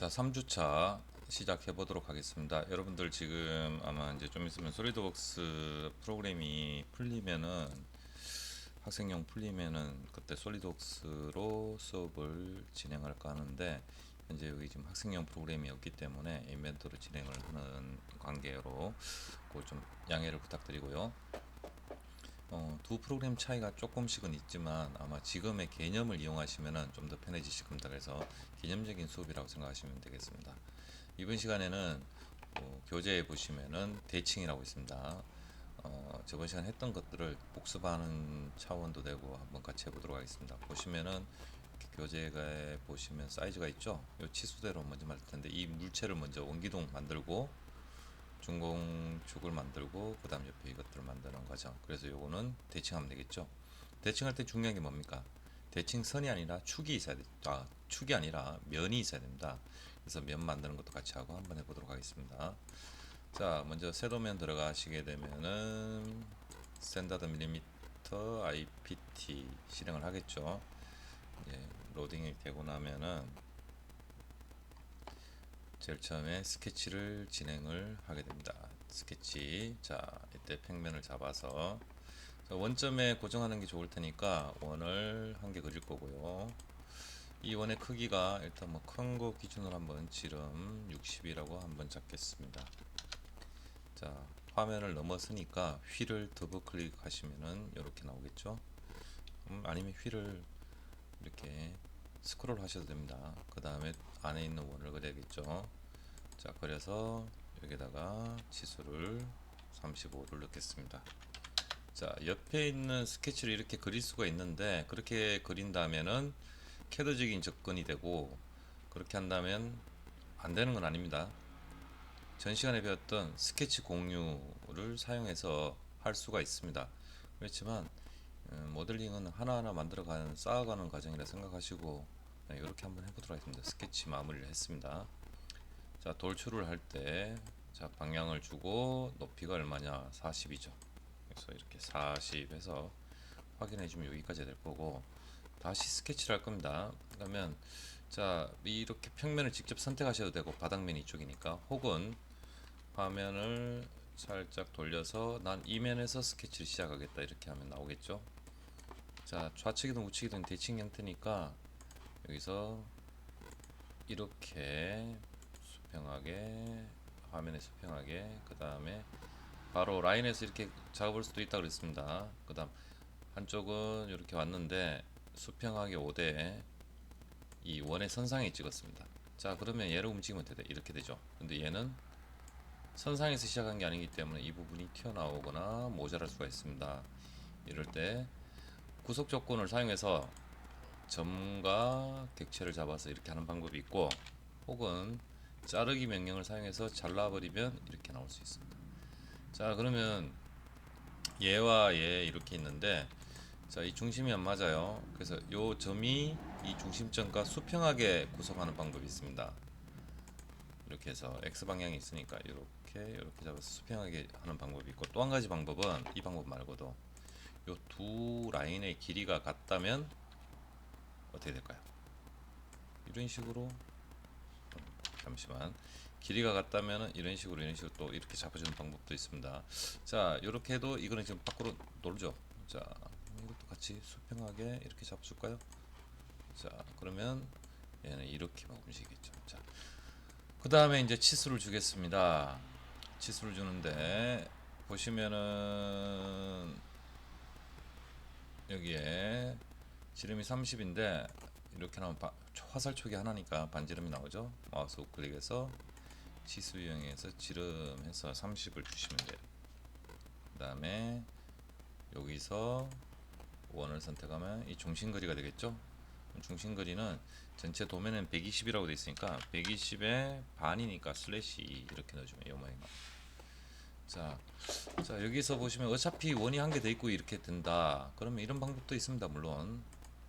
자, 3주차 시작해 보도록 하겠습니다. 여러분들 지금 아마 이제 좀 있으면 솔리드웍스 프로그램이 풀리면은 학생용 풀리면은 그때 솔리드웍스로 수업을 진행할까 하는데 현재 여기 지금 학생용 프로그램이 없기 때문에 인벤토로 진행을 하는 관계로 그걸 좀 양해를 부탁드리고요. 두 프로그램 차이가 조금씩은 있지만 아마 지금의 개념을 이용하시면 좀 더 편해지실 겁니다. 그래서 개념적인 수업이라고 생각하시면 되겠습니다. 이번 시간에는 교재에 보시면은 대칭이라고 있습니다. 저번 시간 했던 것들을 복습하는 차원도 되고 한번 같이 해보도록 하겠습니다. 보시면은 교재에 보시면 사이즈가 있죠. 이 치수대로 먼저 만들 텐데 이 물체를 먼저 원기둥 만들고 중공축을 만들고 그 다음 옆에 이것들을 만드는 과정. 그래서 요거는 대칭하면 되겠죠. 대칭할 때 중요한 게 뭡니까? 대칭선이 아니라 축이 있어야 돼. 축이 아니라 면이 있어야 됩니다. 그래서 면 만드는 것도 같이 하고 한번 해보도록 하겠습니다. 자, 먼저 세도면 들어가시게 되면은 스탠다드 밀리미터 IPT 실행을 하겠죠. 이제 로딩이 되고 나면은 제일 처음에 스케치를 진행을 하게 됩니다. 스케치. 자, 이때 평면을 잡아서 원점에 고정하는 게 좋을 테니까 원을 한 개 그릴 거고요. 이 원의 크기가 일단 뭐 큰 거 기준으로 한번 지름 60이라고 한번 잡겠습니다. 자, 화면을 넘어서니까 휠을 더블 클릭하시면은 이렇게 나오겠죠. 아니면 휠을 이렇게 스크롤 하셔도 됩니다. 그 다음에 안에 있는 원을 그려야겠죠. 자, 그래서 여기다가 치수를 35를 넣겠습니다. 자, 옆에 있는 스케치를 이렇게 그릴 수가 있는데 그렇게 그린다면은 캐드적인 접근이 되고 그렇게 한다면 안 되는 건 아닙니다. 전 시간에 배웠던 스케치 공유를 사용해서 할 수가 있습니다. 그렇지만 모델링은 하나하나 만들어가는 쌓아가는 과정이라 생각하시고 이렇게 한번 해보도록 하겠습니다. 스케치 마무리를 했습니다. 자, 돌출을 할 때 자, 방향을 주고 높이가 얼마냐? 40이죠. 그래서 이렇게 40 해서 확인해 주면 여기까지 될 거고 다시 스케치를 할 겁니다. 그러면 자, 이렇게 평면을 직접 선택하셔도 되고 바닥면이 이쪽이니까 혹은 화면을 살짝 돌려서 난 이면에서 스케치를 시작하겠다 이렇게 하면 나오겠죠. 자, 좌측이든 우측이든 대칭 형태니까 여기서 이렇게 수평하게 화면에 수평하게 그 다음에 바로 라인에서 이렇게 잡을 수도 있다 그랬습니다. 그 다음 한쪽은 이렇게 왔는데 수평하게 5대 이 원의 선상에 찍었습니다. 자, 그러면 얘를 움직이면 이렇게 되죠. 근데 얘는 선상에서 시작한 게 아니기 때문에 이 부분이 튀어나오거나 모자랄 수가 있습니다. 이럴 때 구속 조건을 사용해서 점과 객체를 잡아서 이렇게 하는 방법이 있고 혹은 자르기 명령을 사용해서 잘라버리면 이렇게 나올 수 있습니다. 자, 그러면 얘와 얘 이렇게 있는데 자, 이 중심이 안 맞아요. 그래서 요 점이 이 중심점과 수평하게 구성하는 방법이 있습니다. 이렇게 해서 X 방향이 있으니까 이렇게 잡아서 수평하게 하는 방법이 있고 또 한 가지 방법은 이 방법 말고도 요 두 라인의 길이가 같다면 어떻게 될까요? 이런 식으로 잠시만 길이가 같다면 이런 식으로 또 이렇게 잡아주는 방법도 있습니다. 자, 이렇게 해도 이거는 지금 밖으로 놀죠. 자, 이것도 같이 수평하게 이렇게 잡아줄까요? 자, 그러면 얘는 이렇게 막 움직이겠죠. 자, 그 다음에 이제 치수를 주겠습니다. 치수를 주는데 보시면은 여기에 지름이 30인데 이렇게 나오면 화살촉이 하나니까 반지름이 나오죠. 마우스 우클릭해서 치수 이용해서 지름해서 30을 주시면 돼요. 그 다음에 여기서 원을 선택하면 이 중심거리가 되겠죠. 중심거리는 전체 도면은 120이라고 되어 있으니까 120의 반이니까 슬래시 이렇게 넣어주면 이 모양. 자, 여기서 보시면 어차피 원이 한 개 더 있고 이렇게 된다. 그러면 이런 방법도 있습니다. 물론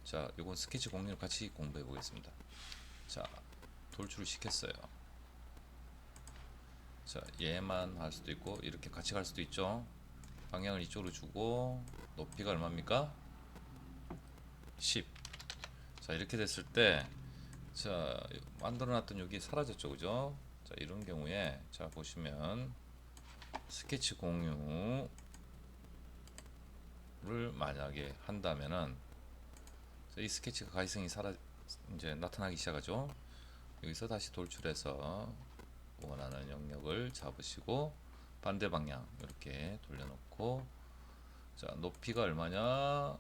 자, 요건 스케치 공유를 같이 공부해 보겠습니다. 자, 돌출을 시켰어요. 자, 얘만 할 수도 있고 이렇게 같이 갈 수도 있죠. 방향을 이쪽으로 주고 높이가 얼마입니까? 10. 자, 이렇게 됐을 때 자, 만들어놨던 여기 사라졌죠, 그죠? 자, 이런 경우에 자 보시면 스케치 공유를 만약에 한다면은 이 스케치가 가시성이 이제 나타나기 시작하죠. 여기서 다시 돌출해서 원하는 영역을 잡으시고 반대 방향 이렇게 돌려놓고 자 높이가 얼마냐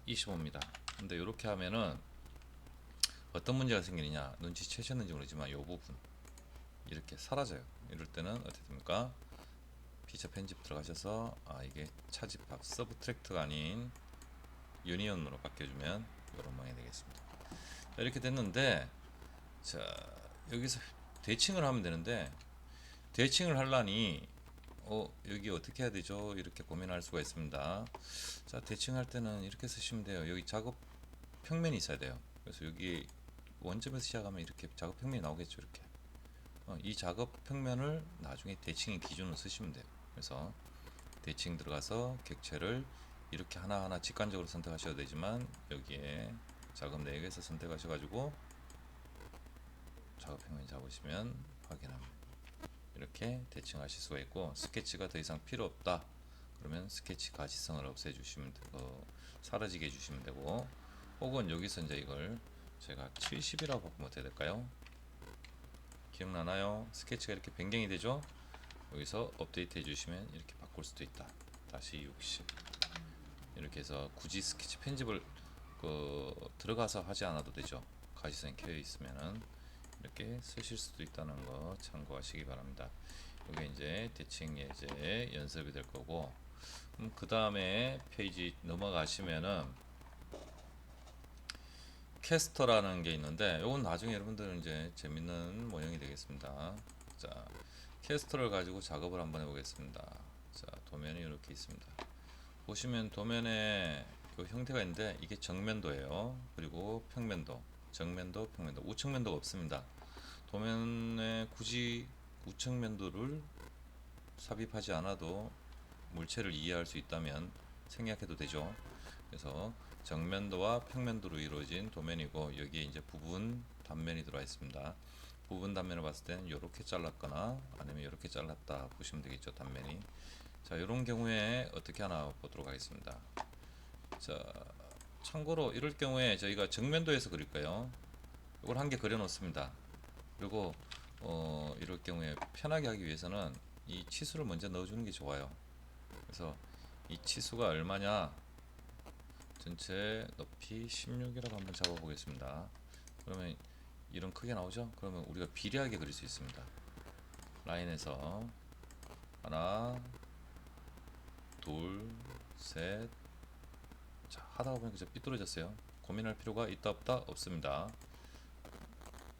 25입니다. 근데 이렇게 하면은 어떤 문제가 생기느냐 눈치채셨는지 모르지만 이 부분 이렇게 사라져요. 이럴 때는 어떻게 됩니까? 피처 편집 들어가셔서 이게 차집합 서브트랙트가 아닌 유니온으로 바뀌어주면 이런 모양이 되겠습니다. 자, 이렇게 됐는데 자 여기서 대칭을 하면 되는데 대칭을 하려니 여기 어떻게 해야 되죠? 이렇게 고민할 수가 있습니다. 자 대칭할 때는 이렇게 쓰시면 돼요. 여기 작업 평면이 있어야 돼요. 그래서 여기 원점에서 시작하면 이렇게 작업 평면이 나오겠죠. 이렇게 이 작업 평면을 나중에 대칭의 기준으로 쓰시면 돼요. 그래서 대칭 들어가서 객체를 이렇게 하나하나 직관적으로 선택하셔도 되지만 여기에 작업 내역에서 선택하셔가지고 작업 평면 잡으시면 확인합니다. 이렇게 대칭하실 수가 있고 스케치가 더 이상 필요 없다 그러면 스케치 가시성을 없애주시면 되고 사라지게 해주시면 되고 혹은 여기서 이제 이걸 제가 70이라고 바꾸면 어떻게 될까요? 기억나나요? 스케치가 이렇게 변경이 되죠? 여기서 업데이트 해주시면 이렇게 바꿀 수도 있다. 다시 60 이렇게 해서 굳이 스케치 편집을 들어가서 하지 않아도 되죠. 가시성이 켜져 있으면은 이렇게 쓰실 수도 있다는 거 참고하시기 바랍니다. 이게 이제 대칭 예제 연습이 될 거고 그 다음에 페이지 넘어가시면은 캐스터라는 게 있는데 이건 나중에 여러분들은 이제 재밌는 모형이 되겠습니다. 자 캐스터를 가지고 작업을 한번 해보겠습니다. 자 도면이 이렇게 있습니다. 보시면 도면에 이 형태가 있는데 이게 정면도예요. 그리고 평면도, 정면도, 평면도, 우측면도가 없습니다. 도면에 굳이 우측면도를 삽입하지 않아도 물체를 이해할 수 있다면 생략해도 되죠. 그래서 정면도와 평면도로 이루어진 도면이고 여기에 이제 부분 단면이 들어와 있습니다. 부분 단면을 봤을 때는 이렇게 잘랐거나 아니면 이렇게 잘랐다 보시면 되겠죠. 단면이. 자, 이런 경우에 어떻게 하나 보도록 하겠습니다. 자, 참고로 이럴 경우에 저희가 정면도에서 그릴까요? 이걸 한 개 그려 놓습니다. 그리고 이럴 경우에 편하게 하기 위해서는 이 치수를 먼저 넣어주는 게 좋아요. 그래서 이 치수가 얼마냐? 전체 높이 16이라고 한번 잡아보겠습니다. 그러면 이런 크게 나오죠? 그러면 우리가 비례하게 그릴 수 있습니다. 라인에서 하나, 둘, 셋. 자, 하다 보니까 좀 삐뚤어졌어요. 고민할 필요가 있다 없다 없습니다.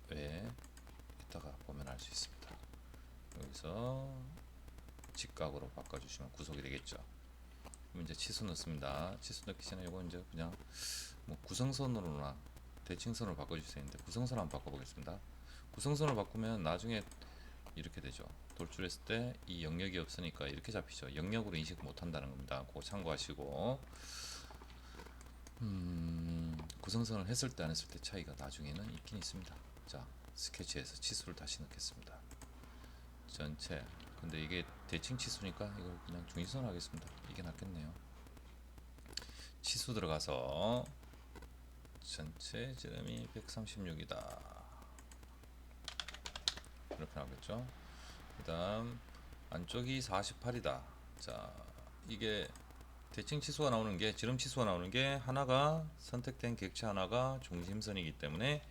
왜? 이따가 보면 알 수 있습니다. 여기서 직각으로 바꿔주시면 구속이 되겠죠. 그럼 이제 치수 넣습니다. 치수 넣기 전에 이거 이제 그냥 뭐 구성선으로나 대칭선으로 바꿔줄 수 있는데 구성선 한번 바꿔보겠습니다. 구성선을 바꾸면 나중에 이렇게 되죠. 돌출했을 때 이 영역이 없으니까 이렇게 잡히죠. 영역으로 인식 못한다는 겁니다. 그거 참고하시고 구성선을 했을 때 안 했을 때 차이가 나중에는 있긴 있습니다. 자 스케치에서 치수를 다시 넣겠습니다. 전체 근데 이게 대칭 치수니까 이걸 그냥 중위선 하겠습니다. 이게 낫겠네요. 치수 들어가서 전체 지름이 136이다 이렇게 나오겠죠. 그 다음 안쪽이 48이다. 자 이게 대칭 치수가 나오는 게 지름 치수가 나오는 게 하나가 선택된 객체 하나가 중심선이기 때문에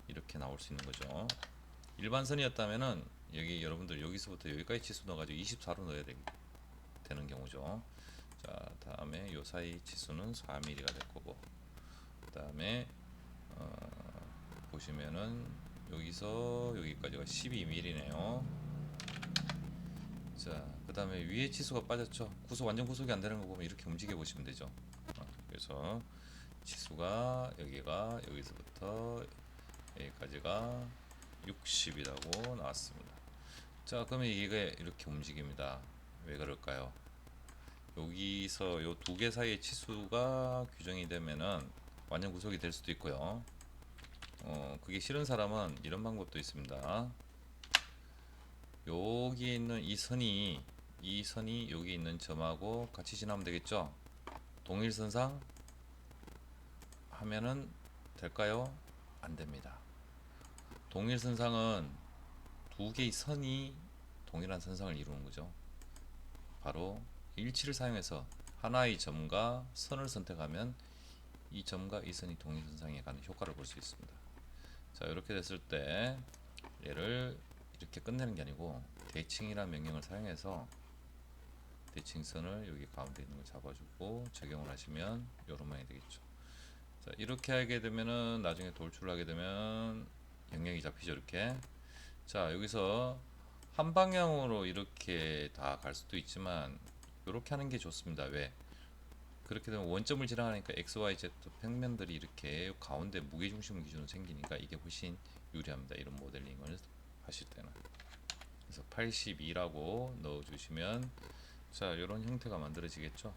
이렇게 나올 수 있는 거죠. 일반선이었다면은 여기 여러분들 여기서부터 여기까지 치수 넣어가지고 24로 넣어야 되는 경우죠. 자 다음에 요 사이 치수는 4mm가 될 거고 그 다음에 보시면은 여기서 여기까지가 12mm네요. 자, 그 다음에 위에 치수가 빠졌죠. 구속 완전 구속이 안 되는 거 보면 이렇게 움직여 보시면 되죠. 그래서 치수가 여기가 여기서부터 여기까지가 60이라고 나왔습니다. 자, 그러면 이게 이렇게 움직입니다. 왜 그럴까요? 여기서 요 두 개 사이의 치수가 규정이 되면은 완전 구속이 될 수도 있고요. 그게 싫은 사람은 이런 방법도 있습니다. 여기 있는 이 선이 여기 있는 점하고 같이 지나면 되겠죠? 동일선상 하면은 될까요? 안 됩니다. 동일선상은 두 개의 선이 동일한 선상을 이루는 거죠. 바로 일치를 사용해서 하나의 점과 선을 선택하면 이 점과 이 선이 동일선상에 가는 효과를 볼 수 있습니다. 자, 이렇게 됐을 때 얘를 이렇게 끝내는 게 아니고 대칭이라는 명령을 사용해서 대칭선을 여기 가운데 있는 걸 잡아주고 적용을 하시면 이런 모양이 되겠죠. 자, 이렇게 하게 되면은 나중에 돌출을 하게 되면 영역이 잡히죠. 이렇게. 자, 여기서 한 방향으로 이렇게 다 갈 수도 있지만 이렇게 하는 게 좋습니다. 왜? 그렇게 되면 원점을 지나가니까 x, y, z 평면들이 이렇게 가운데 무게중심을 기준으로 생기니까 이게 훨씬 유리합니다. 이런 모델링을 하실 때는. 그래서 82라고 넣어주시면 자, 이런 형태가 만들어지겠죠.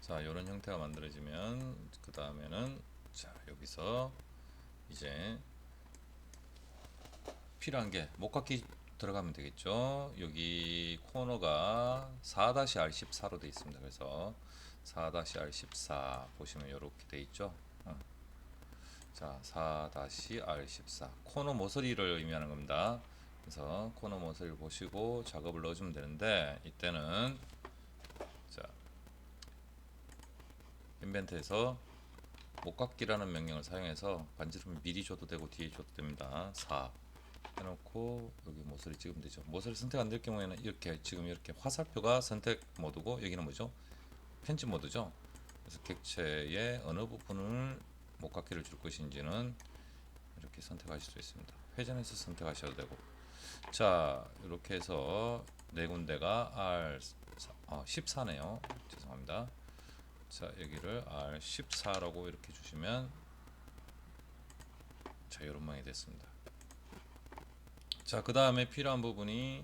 자, 이런 형태가 만들어지면 그 다음에는 자, 여기서 이제 필요한 게 목깎이 들어가면 되겠죠. 여기 코너가 4-R14로 되어 있습니다. 그래서 4-R14 보시면 이렇게 되어 있죠. 자, 4-R14 코너 모서리를 의미하는 겁니다. 그래서 코너 모서리를 보시고 작업을 넣어주면 되는데 이때는 자, 인벤트에서 목깎기라는 명령을 사용해서 반지름을 미리 줘도 되고 뒤에 줘도 됩니다. 4 해놓고 여기 모서리 찍으면 되죠. 모서리 선택 안 될 경우에는 이렇게 지금 이렇게 화살표가 선택 모드고 여기는 뭐죠? 편집 모드죠. 그래서 객체의 어느 부분을 목깎이를 줄 것인지는 이렇게 선택하실 수 있습니다. 회전해서 선택하셔도 되고. 자, 이렇게 해서 네 군데가 R 14네요. 죄송합니다. 자, 여기를 R14라고 이렇게 주시면 자, 이런 모양이 됐습니다. 자, 그 다음에 필요한 부분이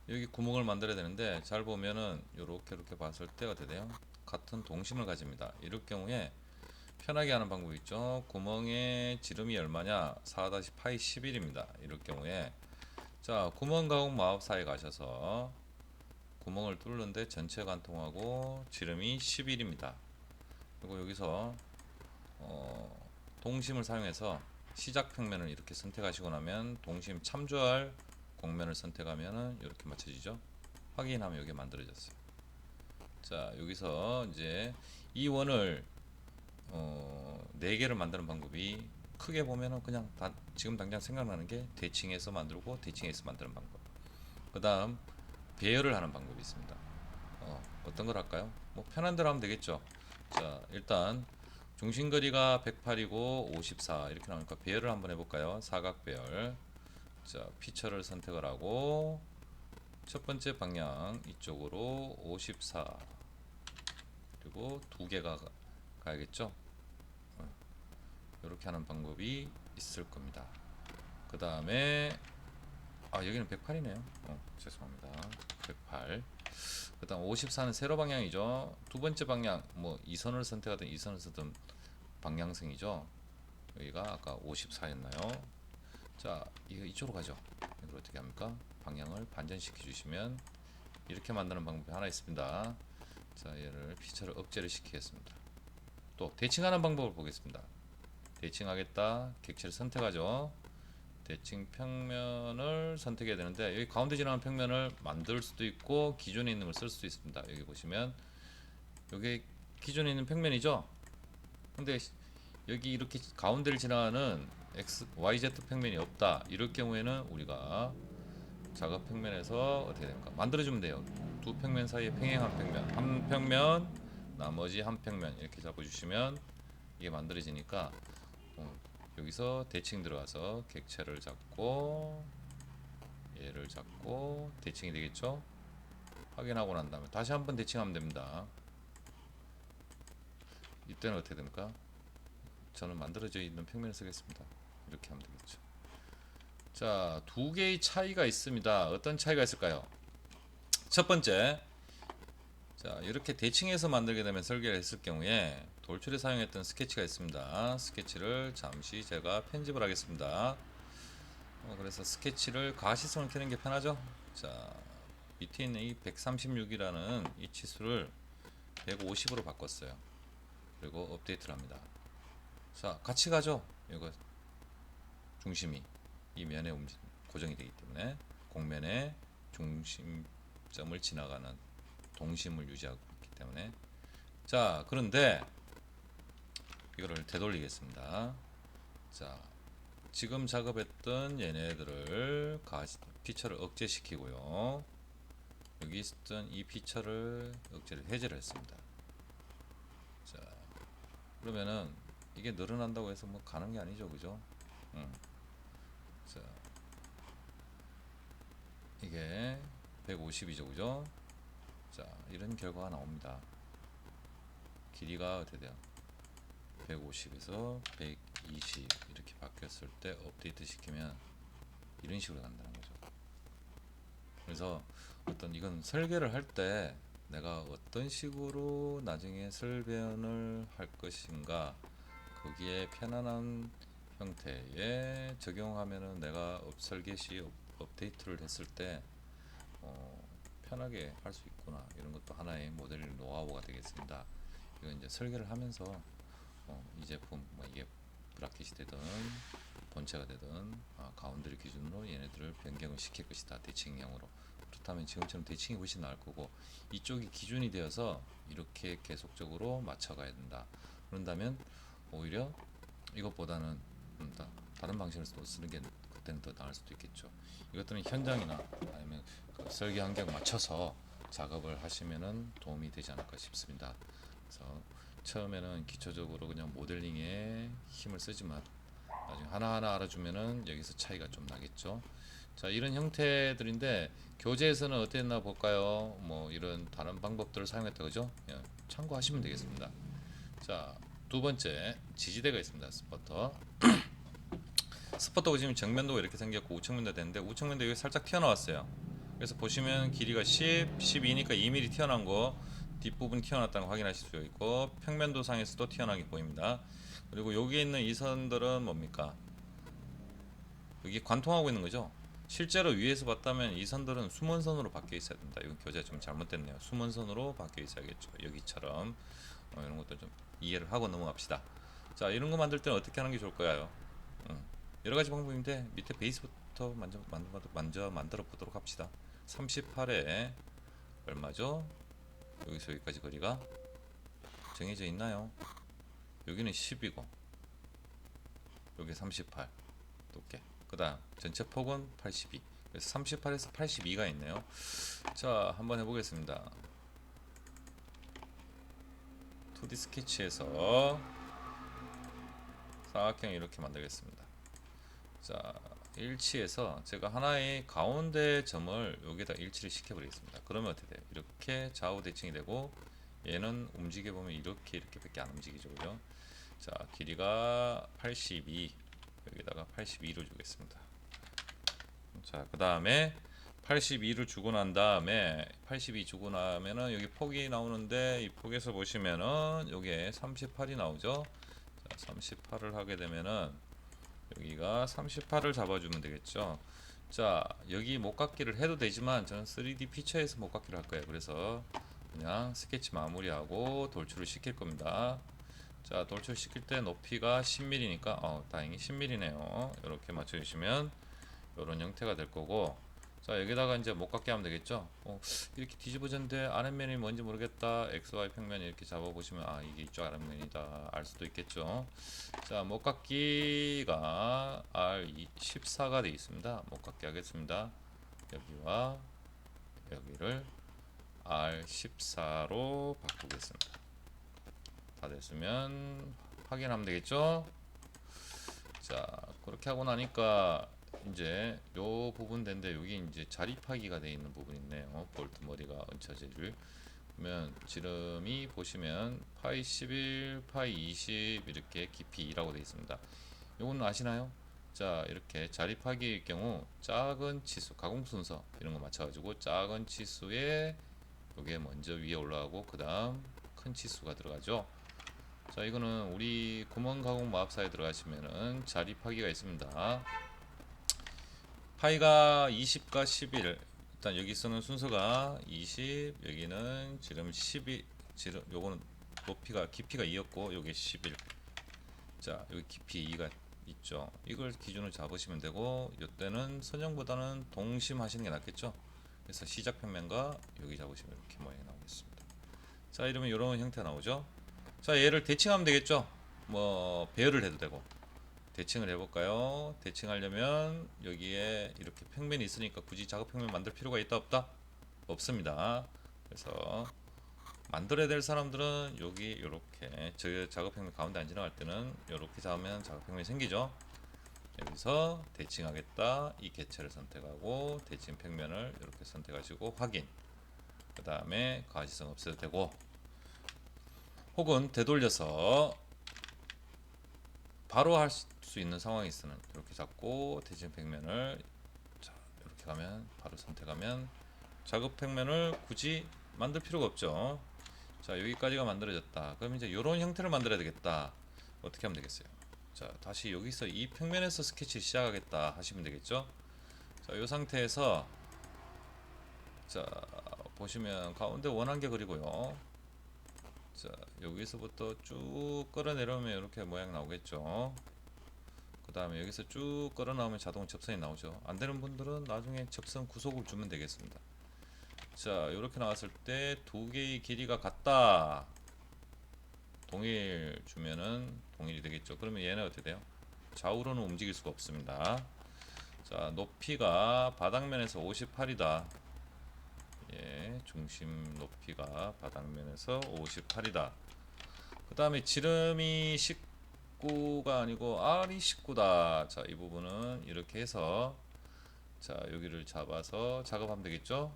여기 구멍을 만들어야 되는데 잘 보면은 이렇게 봤을 때 어떻게 돼요? 같은 동심을 가집니다. 이럴 경우에 편하게 하는 방법이 있죠. 구멍의 지름이 얼마냐? 4-파이 11입니다. 이럴 경우에 자, 구멍 가공 마법사에 가셔서 구멍을 뚫는데 전체 관통하고 지름이 11입니다. 그리고 여기서 동심을 사용해서 시작 평면을 이렇게 선택하시고 나면 동심 참조할 곡면을 선택하면은 이렇게 맞춰지죠. 확인하면 이게 만들어졌어요. 자, 여기서 이제 이 원을 4개를 만드는 방법이 크게 보면은 그냥 지금 당장 생각나는 게 대칭해서 만들고 대칭해서 만드는 방법. 그 다음 배열을 하는 방법이 있습니다. 어떤 걸 할까요? 뭐 편한 대로 하면 되겠죠. 자, 일단 중심거리가 108이고 54 이렇게 나오니까 배열을 한번 해볼까요? 사각 배열. 자, 피처를 선택을 하고 첫 번째 방향 이쪽으로 54 그리고 두 개가 가야겠죠. 이렇게 하는 방법이 있을 겁니다. 그 다음에 여기는 108이네요. 죄송합니다. 108. 그 다음 54는 세로 방향이죠. 두 번째 방향 뭐 이선을 선택하든 이선을 쓰든 방향성이죠. 여기가 아까 54였나요? 자, 이거 이쪽으로 가죠. 이걸 어떻게 합니까? 방향을 반전시켜 주시면 이렇게 만드는 방법이 하나 있습니다. 자, 얘를 피처를 억제를 시키겠습니다. 또 대칭하는 방법을 보겠습니다. 대칭하겠다. 객체를 선택하죠. 대칭 평면을 선택해야 되는데 여기 가운데 지나가는 평면을 만들 수도 있고 기존에 있는 걸 쓸 수도 있습니다. 여기 보시면 여기 기존에 있는 평면이죠. 근데 여기 이렇게 가운데를 지나가는 x, y, z 평면이 없다. 이럴 경우에는 우리가 작업 평면에서 어떻게 됩니까? 만들어주면 돼요. 두 평면 사이에 평행한 평면, 한 평면, 나머지 한 평면 이렇게 잡아주시면 이게 만들어지니까 여기서 대칭 들어가서 객체를 잡고 얘를 잡고 대칭이 되겠죠? 확인하고 난 다음에 다시 한번 대칭하면 됩니다. 이때는 어떻게 됩니까? 저는 만들어져 있는 평면을 쓰겠습니다. 이렇게 하면 되겠죠. 자, 두 개의 차이가 있습니다. 어떤 차이가 있을까요? 첫 번째, 자, 이렇게 대칭해서 만들게 되면 설계를 했을 경우에 돌출에 사용했던 스케치가 있습니다. 스케치를 잠시 제가 편집을 하겠습니다. 그래서 스케치를 가시성을 켜는 게 편하죠. 자, 밑에 있는 이 136이라는 이 치수를 150으로 바꿨어요. 그리고 업데이트를 합니다. 자, 같이 가죠. 이거 중심이 이 면에 고정이 되기 때문에 곡면의 중심점을 지나가는 동심을 유지하고 있기 때문에. 자, 그런데 이거를 되돌리겠습니다. 자, 지금 작업했던 얘네들을 피처를 억제시키고요. 여기 있었던 이 피처를 억제를 해제를 했습니다. 자, 그러면은 이게 늘어난다고 해서 뭐 가는 게 아니죠, 그죠? 자, 이게 150이죠, 그죠? 자, 이런 결과가 나옵니다. 길이가 어떻게 돼요? 150에서 120 이렇게 바뀌었을 때 업데이트 시키면 이런 식으로 간다는 거죠. 그래서 어떤 이건 설계를 할 때 내가 어떤 식으로 나중에 설변을 할 것인가, 거기에 편안한 형태에 적용하면은 내가 설계 시 업데이트를 했을 때 편하게 할 수 있구나, 이런 것도 하나의 모델 노하우가 되겠습니다. 이건 이제 설계를 하면서 이 제품 뭐 이게 브라켓이 되든 본체가 되든 가운데를 기준으로 얘네들을 변경을 시킬 것이다, 대칭형으로. 그렇다면 지금처럼 대칭이 훨씬 나을 거고, 이쪽이 기준이 되어서 이렇게 계속적으로 맞춰가야 된다. 그런다면 오히려 이것보다는 다른 방식을 쓰는 게 그때는 더 나을 수도 있겠죠. 이것들은 현장이나 아니면 그 설계 환경 맞춰서 작업을 하시면은 도움이 되지 않을까 싶습니다. 그래서 처음에는 기초적으로 그냥 모델링에 힘을 쓰지만 나중에 하나하나 알아주면은 여기서 차이가 좀 나겠죠. 자, 이런 형태들인데 교재에서는 어땠나 볼까요? 뭐 이런 다른 방법들을 사용했다, 그죠? 참고하시면 되겠습니다. 자, 두 번째 지지대가 있습니다. 스포터 보시면 정면도가 이렇게 생겼고 우측면도 되는데, 우측면도 여기 살짝 튀어나왔어요. 그래서 보시면 길이가 10, 12니까 2mm 튀어나온 거, 뒷부분 튀어나왔다는 거 확인하실 수 있고, 평면도 상에서도 튀어나게 보입니다. 그리고 여기에 있는 이 선들은 뭡니까? 여기 관통하고 있는 거죠. 실제로 위에서 봤다면 이 선들은 수문선으로 바뀌어 있어야 된다. 이건 교재가 좀 잘못됐네요. 수문선으로 바뀌어 있어야겠죠. 여기처럼 이런 것들 좀 이해를 하고 넘어갑시다. 자, 이런 거 만들 때는 어떻게 하는 게 좋을까요? 여러 가지 방법인데 밑에 베이스부터 먼저 만들어 보도록 합시다. 38에 얼마죠? 여기서 여기까지 거리가 정해져 있나요? 여기는 10이고 여기 38 두께, 그 다음 전체 폭은 82, 그래서 38에서 82가 있네요. 자, 한번 해보겠습니다. 2D 스케치에서 사각형 이렇게 만들겠습니다. 자, 일치해서 제가 하나의 가운데 점을 여기다 일치를 시켜버리겠습니다. 그러면 어떻게 돼요? 이렇게 좌우 대칭이 되고, 얘는 움직여 보면 이렇게밖에 안 움직이죠, 그죠? 자, 길이가 82, 여기다가 82를 주겠습니다. 자, 그 다음에 82를 주고 난 다음에 82 주고 나면은 여기 폭이 나오는데, 이 폭에서 보시면은 여기에 38이 나오죠. 자, 38을 하게 되면은 여기가 38을 잡아주면 되겠죠. 자, 여기 목깎이를 해도 되지만 저는 3D 피처에서 목깎이를 할 거예요. 그래서 그냥 스케치 마무리하고 돌출을 시킬 겁니다. 자, 돌출 시킬 때 높이가 10mm니까 다행히 10mm네요. 이렇게 맞춰주시면 이런 형태가 될 거고, 자, 여기다가 이제 목깎이 하면 되겠죠. 이렇게 뒤집어졌는데 아랫면이 뭔지 모르겠다. XY 평면 이렇게 잡아보시면 이게 이쪽 아랫면이다 알 수도 있겠죠. 자, 목깎이가 R14가 되어 있습니다. 목깎이 하겠습니다. 여기와 여기를 R14로 바꾸겠습니다. 다 됐으면 확인하면 되겠죠. 자, 그렇게 하고 나니까 이제 요 부분 된데, 여기 이제 자립하기가 되어 있는 부분이 있네요. 볼트 머리가 얹혀질. 그러면 지름이 보시면 파이 11, 파이 20 이렇게 깊이 2라고 되어 있습니다. 요거는 아시나요? 자, 이렇게 자립하기일 경우 작은 치수, 가공 순서 이런 거 맞춰가지고 작은 치수의 요게 먼저 위에 올라가고 그 다음 큰 치수가 들어가죠. 자, 이거는 우리 구멍 가공 마법사에 들어가시면은 자리 파기가 있습니다. 파이가 20과 11. 일단 여기 쓰는 순서가 20, 여기는 지름 12, 지름 요거는 깊이가 2였고 요게 11. 자, 여기 깊이 2가 있죠. 이걸 기준으로 잡으시면 되고, 이때는 선형보다는 동심 하시는 게 낫겠죠. 그래서 시작 평면과 여기 잡으시면 이렇게 모양이 나오겠습니다. 자, 이러면 이런 형태 나오죠. 자, 얘를 대칭하면 되겠죠. 뭐 배열을 해도 되고. 대칭을 해볼까요? 대칭하려면 여기에 이렇게 평면이 있으니까 굳이 작업 평면 만들 필요가 있다 없다? 없습니다. 그래서 만들어야 될 사람들은 여기 이렇게 저 작업평면 가운데 안 지나갈 때는 이렇게 잡으면 작업평면이 생기죠. 여기서 대칭하겠다 이 개체를 선택하고 대칭 평면을 이렇게 선택하시고 확인. 그 다음에 가시성 없애도 되고, 혹은 되돌려서 바로 할 수 있는 상황이 있으면 이렇게 잡고 대칭 평면을 자, 이렇게 가면 바로 선택하면 작업 평면을 굳이 만들 필요가 없죠. 자, 여기까지가 만들어졌다. 그럼 이제 이런 형태를 만들어야 되겠다. 어떻게 하면 되겠어요? 자, 다시 여기서 이 평면에서 스케치 시작하겠다 하시면 되겠죠. 자, 이 상태에서 자, 보시면 가운데 원한개 그리고요. 자, 여기서부터 쭉 끌어 내려오면 이렇게 모양 나오겠죠. 그 다음에 여기서 쭉 끌어 나오면 자동 접선이 나오죠. 안 되는 분들은 나중에 접선 구속을 주면 되겠습니다. 자, 이렇게 나왔을 때 두 개의 길이가 같다. 동일 주면은 동일이 되겠죠. 그러면 얘는 어떻게 돼요? 좌우로는 움직일 수가 없습니다. 자, 높이가 바닥면에서 58이다. 예, 중심 높이가 바닥면에서 58이다. 그 다음에 지름이 19가 아니고 R이 19다. 자, 이 부분은 이렇게 해서 자, 여기를 잡아서 작업하면 되겠죠.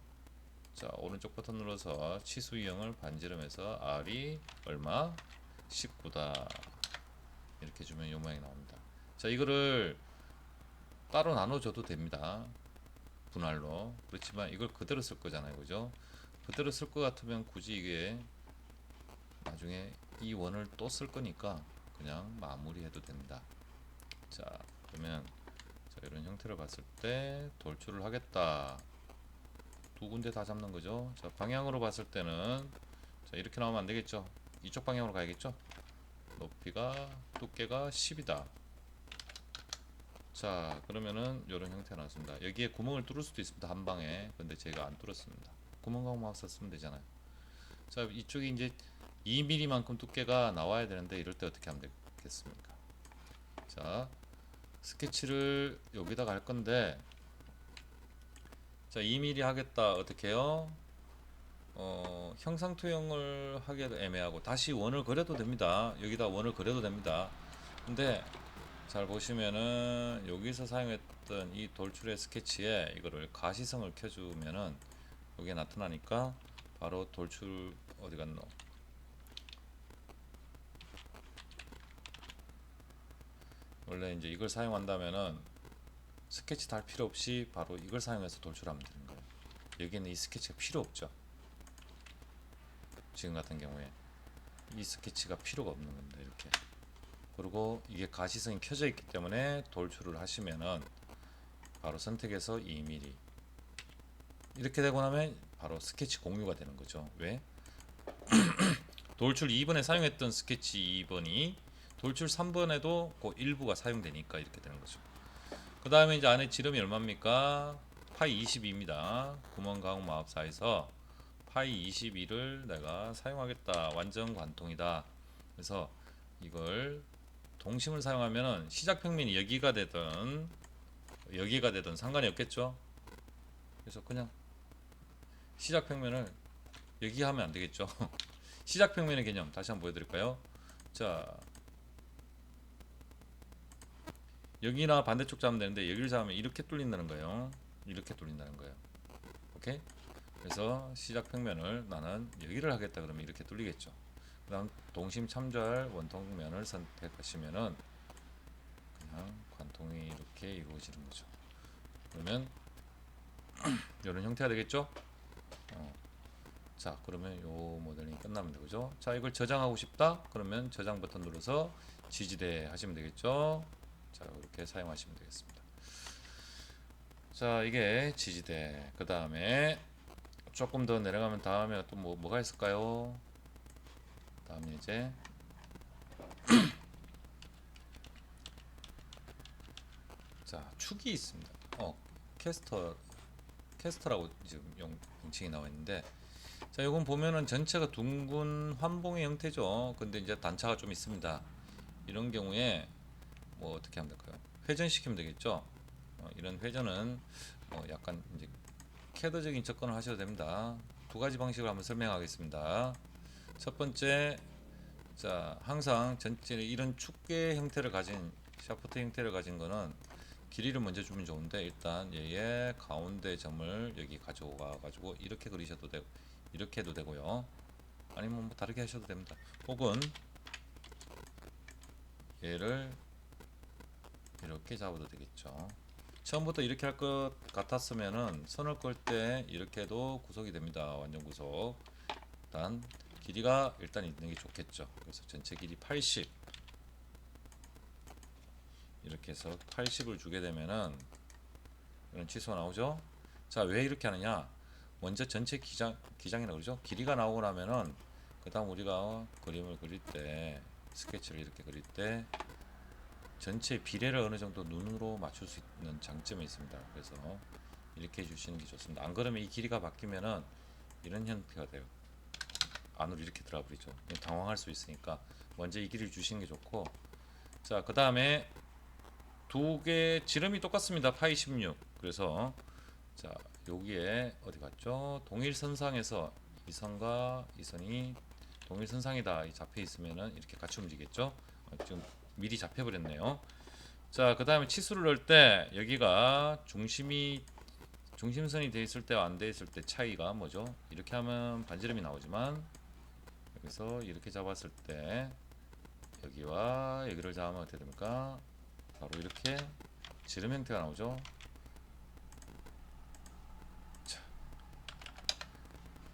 자, 오른쪽 버튼 눌러서 치수 유형을 반지름해서 R이 얼마? 19다. 이렇게 주면 이 모양이 나옵니다. 자, 이거를 따로 나눠줘도 됩니다. 분할로. 그렇지만 이걸 그대로 쓸 거잖아요. 그죠? 그대로 쓸 것 같으면 굳이 이게 나중에 이 원을 또 쓸 거니까 그냥 마무리해도 된다. 자, 그러면 자, 이런 형태를 봤을 때 돌출을 하겠다. 두 군데 다 잡는 거죠. 자, 방향으로 봤을 때는 자, 이렇게 나오면 안 되겠죠. 이쪽 방향으로 가야겠죠. 높이가 두께가 10이다. 자, 그러면은 이런 형태가 나왔습니다. 여기에 구멍을 뚫을 수도 있습니다. 한 방에. 근데 제가 안 뚫었습니다. 구멍 가공만 썼으면 되잖아요. 자, 이쪽이 이제 2mm만큼 두께가 나와야 되는데 이럴 때 어떻게 하면 되겠습니까? 자, 스케치를 여기다가 할 건데 자, 2mm 하겠다. 어떻게 해요? 형상 투영을 하기도 애매하고 다시 원을 그려도 됩니다. 여기다 원을 그려도 됩니다. 근데 잘 보시면은 여기서 사용했던 이 돌출의 스케치에 이거를 가시성을 켜주면은 여기에 나타나니까 바로 돌출 어디 갔노? 원래 이제 이걸 사용한다면은 스케치 달 필요 없이 바로 이걸 사용해서 돌출하면 되는 거예요. 여기는 이 스케치가 필요 없죠. 지금 같은 경우에 이 스케치가 필요가 없는 겁니다. 이렇게. 그리고 이게 가시성이 켜져 있기 때문에 돌출을 하시면은 바로 선택해서 2mm 이렇게 되고 나면 바로 스케치 공유가 되는 거죠. 왜? 돌출 2번에 사용했던 스케치 2번이 돌출 3번에도 그 일부가 사용되니까 이렇게 되는 거죠. 그 다음에 이제 안에 지름이 얼마입니까? 파이 22입니다. 구멍 가공 마법사에서 파이 22를 내가 사용하겠다. 완전 관통이다. 그래서 이걸 동심을 사용하면은 시작 평면이 여기가 되든 상관이 없겠죠. 그래서 그냥 시작 평면을 여기 하면 안 되겠죠. 시작 평면의 개념 다시 한번 보여드릴까요? 자, 여기나 반대쪽 잡으면 되는데 여기를 잡으면 이렇게 뚫린다는 거예요. 이렇게 뚫린다는 거예요. 오케이? 그래서 시작 평면을 나는 여기를 하겠다 그러면 이렇게 뚫리겠죠. 그 다음 동심 참조할 원통면을 선택하시면은 그냥 관통이 이렇게 이루어지는 거죠. 그러면 이런 형태가 되겠죠. 자, 그러면 요 모델링이 끝나면 되죠. 자, 이걸 저장하고 싶다. 그러면 저장 버튼 눌러서 지지대 하시면 되겠죠. 자, 이렇게 사용하시면 되겠습니다. 자, 이게 지지대. 그 다음에 조금 더 내려가면 다음에 또 뭐가 있을까요? 다음에 이제 자, 축이 있습니다. 캐스터 캐스터라고 지금 명칭이 나와 있는데, 자, 이건 보면은 전체가 둥근 환봉의 형태죠. 근데 이제 단차가 좀 있습니다. 이런 경우에 뭐 어떻게 하면 될까요? 회전시키면 되겠죠. 이런 회전은 약간 이제 캐드적인 접근을 하셔도 됩니다. 두 가지 방식을 한번 설명하겠습니다. 첫 번째, 자, 항상 전체 이런 축의 형태를 가진 샤프트 형태를 가진 거는 길이를 먼저 주면 좋은데, 일단 얘의 가운데 점을 여기 가져가 가지고 이렇게 그리셔도 되고 이렇게 해도 되고요. 아니면 뭐 다르게 하셔도 됩니다. 혹은 얘를 이렇게 잡아도 되겠죠. 처음부터 이렇게 할 것 같았으면은 선을 끌 때 이렇게 해도 구속이 됩니다. 완전 구속. 일단 길이가 일단 있는 게 좋겠죠. 그래서 전체 길이 80 이렇게 해서 80을 주게 되면은 이런 취소가 나오죠. 자, 왜 이렇게 하느냐? 먼저 전체 기장이라고 그러죠. 길이가 나오고 나면은 그 다음 우리가 그림을 그릴 때, 스케치를 이렇게 그릴 때 전체 비례를 어느 정도 눈으로 맞출 수 있는 장점이 있습니다. 그래서 이렇게 해주시는 게 좋습니다. 안 그러면 이 길이가 바뀌면은 이런 형태가 돼요. 안으로 이렇게 들어가 버리죠. 당황할 수 있으니까 먼저 이 길이를 주시는 게 좋고, 자, 그 다음에 두 개 지름이 똑같습니다. 파이 16. 그래서 자, 여기에 어디 갔죠? 동일선상에서 이 선과 이 선이 동일선상이다 잡혀 있으면은 이렇게 같이 움직이겠죠? 지금 미리 잡혀 버렸네요. 자, 그 다음에 치수를 넣을 때 여기가 중심선이 돼 있을 때와 안 돼 있을 때 차이가 뭐죠? 이렇게 하면 반지름이 나오지만 여기서 이렇게 잡았을 때 여기와 여기를 잡으면 어떻게 됩니까? 바로 이렇게 지름 형태가 나오죠. 자,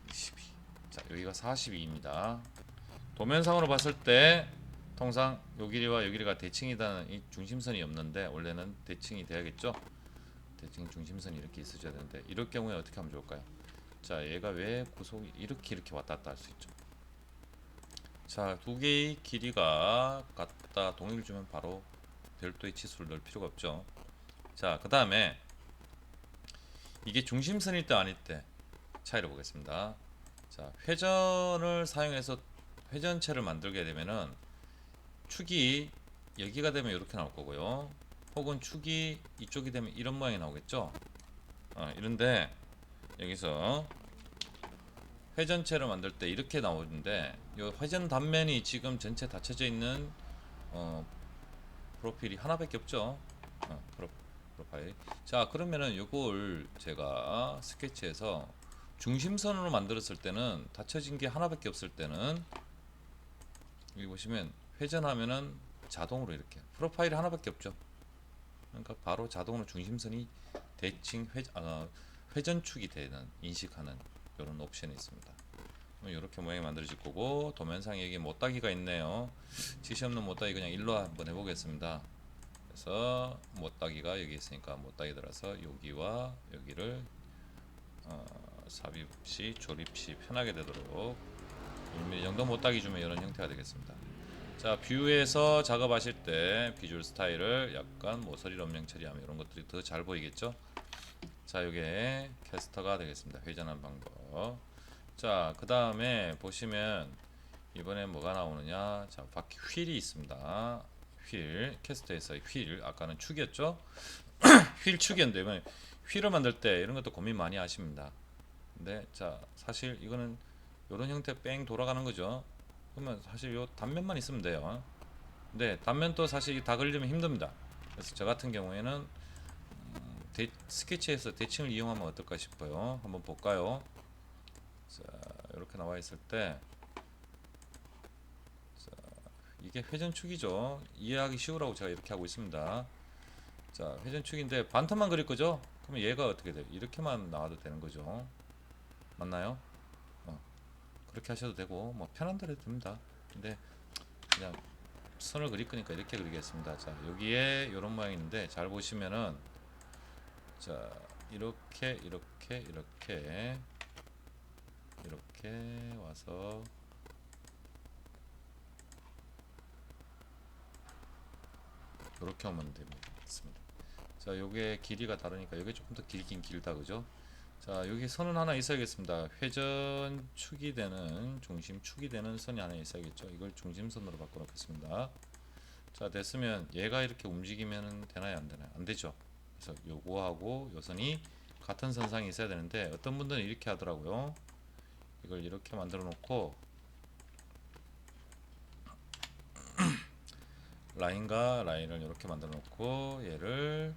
22. 자, 여기가 42입니다. 도면상으로 봤을 때 통상 요 길이와 요 길이가 대칭이다는 이 중심선이 없는데, 원래는 대칭이 돼야겠죠. 대칭 중심선이 이렇게 있어줘야 되는데, 이럴 경우에 어떻게 하면 좋을까요? 자, 얘가 왜 구속이 이렇게 왔다 갔다 할 수 있죠. 자, 두 개의 길이가 같다 동일 주면 바로 별도의 치수를 넣을 필요가 없죠. 자, 그 다음에 이게 중심선일 때 아닐 때 차이를 보겠습니다. 자, 회전을 사용해서 회전체를 만들게 되면은 축이 여기가 되면 이렇게 나올 거고요. 혹은 축이 이쪽이 되면 이런 모양이 나오겠죠. 이런데 여기서 회전체를 만들 때 이렇게 나오는데, 이 회전 단면이 지금 전체 닫혀져 있는 프로필이 하나밖에 없죠. 프로파일. 자, 그러면은 이걸 제가 스케치에서 중심선으로 만들었을 때는, 닫혀진 게 하나밖에 없을 때는 여기 보시면 회전하면은 자동으로 이렇게 프로파일이 하나밖에 없죠. 그러니까 바로 자동으로 중심선이 대칭 회전축이 되는 인식하는 이런 옵션이 있습니다. 이렇게 모양이 만들어질 거고, 도면상에 여기 못따기가 있네요. 지시 없는 못따기 그냥 일로 한번 해보겠습니다. 그래서 못따기가 여기 있으니까 못따기 들어서 여기와 여기를 삽입 시 조립 시 편하게 되도록 1mm 정도 못따기 주면 이런 형태가 되겠습니다. 자, 뷰에서 작업하실 때 비주얼 스타일을 약간 서리를 음영 처리하면 이런 것들이 더 잘 보이겠죠. 자, 이게 캐스터가 되겠습니다. 회전한 방법. 자, 그 다음에 보시면 이번에 뭐가 나오느냐. 자, 바퀴 휠이 있습니다. 휠, 캐스터에서의 휠, 아까는 축이었죠. 휠 축이었는데 이번에 휠을 만들 때 이런 것도 고민 많이 하십니다. 근데 자, 사실 이거는 이런 형태 뺑 돌아가는 거죠. 그러면 사실 요 단면만 있으면 돼요. 근데 단면도 사실 다 그리려면 힘듭니다. 그래서 저 같은 경우에는 스케치에서 대칭을 이용하면 어떨까 싶어요. 한번 볼까요? 자, 이렇게 나와 있을 때, 자, 이게 회전축이죠. 이해하기 쉬우라고 제가 이렇게 하고 있습니다. 자, 회전축인데 반터만 그릴 거죠? 그러면 얘가 어떻게 돼요? 이렇게만 나와도 되는 거죠. 맞나요? 그렇게 하셔도 되고 뭐 편한 대로 해도 됩니다. 근데 그냥 선을 그릴 거니까 이렇게 그리겠습니다. 자, 여기에 이런 모양이 있는데 잘 보시면은 자, 이렇게 와서 이렇게 하면 됩니다. 자, 요게 길이가 다르니까 요게 조금 더 길긴 길다, 그죠? 자, 여기 선은 하나 있어야겠습니다. 회전축이 되는, 중심축이 되는 선이 하나 있어야겠죠. 이걸 중심선으로 바꿔 놓겠습니다. 자, 됐으면 얘가 이렇게 움직이면 되나요, 안 되나요? 안 되죠. 그래서 요거하고 요 선이 같은 선상에 있어야 되는데 어떤 분들은 이렇게 하더라고요. 이걸 이렇게 만들어 놓고 라인과 라인을 이렇게 만들어 놓고 얘를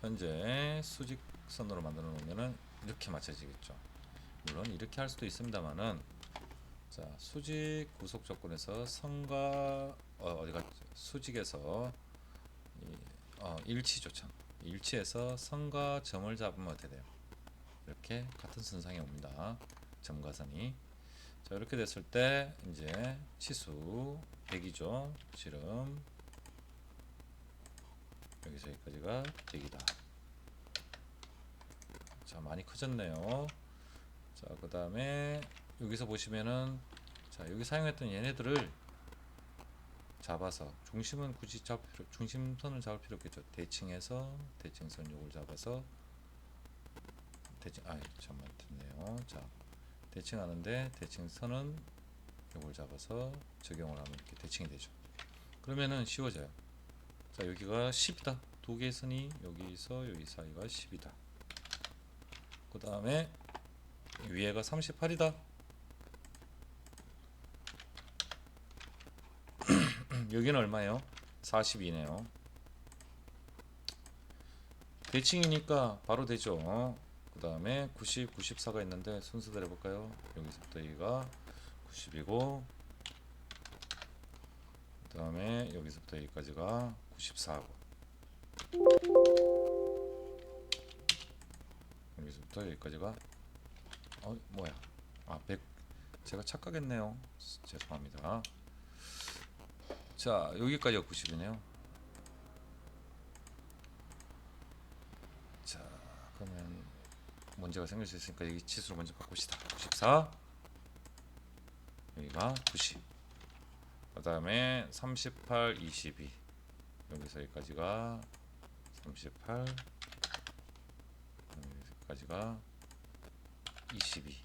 현재 수직선으로 만들어 놓으면은 이렇게 맞춰지겠죠. 물론 이렇게 할 수도 있습니다만은 자, 수직 구속 조건에서 선과 어디가 수직에서 일치죠, 참. 일치해서 선과 점을 잡으면 어떻게 돼요? 이렇게 같은 선상에 옵니다. 점과 선이. 자, 이렇게 됐을 때 이제 치수 100이죠. 지름 여기서 여기까지가 100이다. 자, 많이 커졌네요. 자, 그 다음에 여기서 보시면은 자, 여기 사용했던 얘네들을 잡아서 중심은 굳이 중심선을 잡을 필요 없겠죠. 대칭해서 대칭선 요걸 잡아서 잠만 됐네요. 자, 대칭하는데 대칭선은 요걸 잡아서 적용을 하면 이렇게 대칭이 되죠. 그러면은 쉬워져요. 자, 여기가 10이다. 두 개의 선이 여기서 여기 사이가 10이다. 그 다음에 위에가 38이다. 여기는 얼마예요? 42네요. 대칭이니까 바로 되죠. 그 다음에 90, 94가 있는데 순서대로 해볼까요? 여기서부터 여기가 90이고 그 다음에 여기서부터 여기까지가 94고 여기서부터 여기까지가 뭐야 100 제가 착각했네요. 죄송합니다. 자, 여기까지가 90이네요. 자, 그러면 문제가 생길 수 있으니까 여기 치수로 먼저 바꿉시다. 94 여기가 90 그 다음에 38, 22 여기서 여기까지가 38 여기까지가 22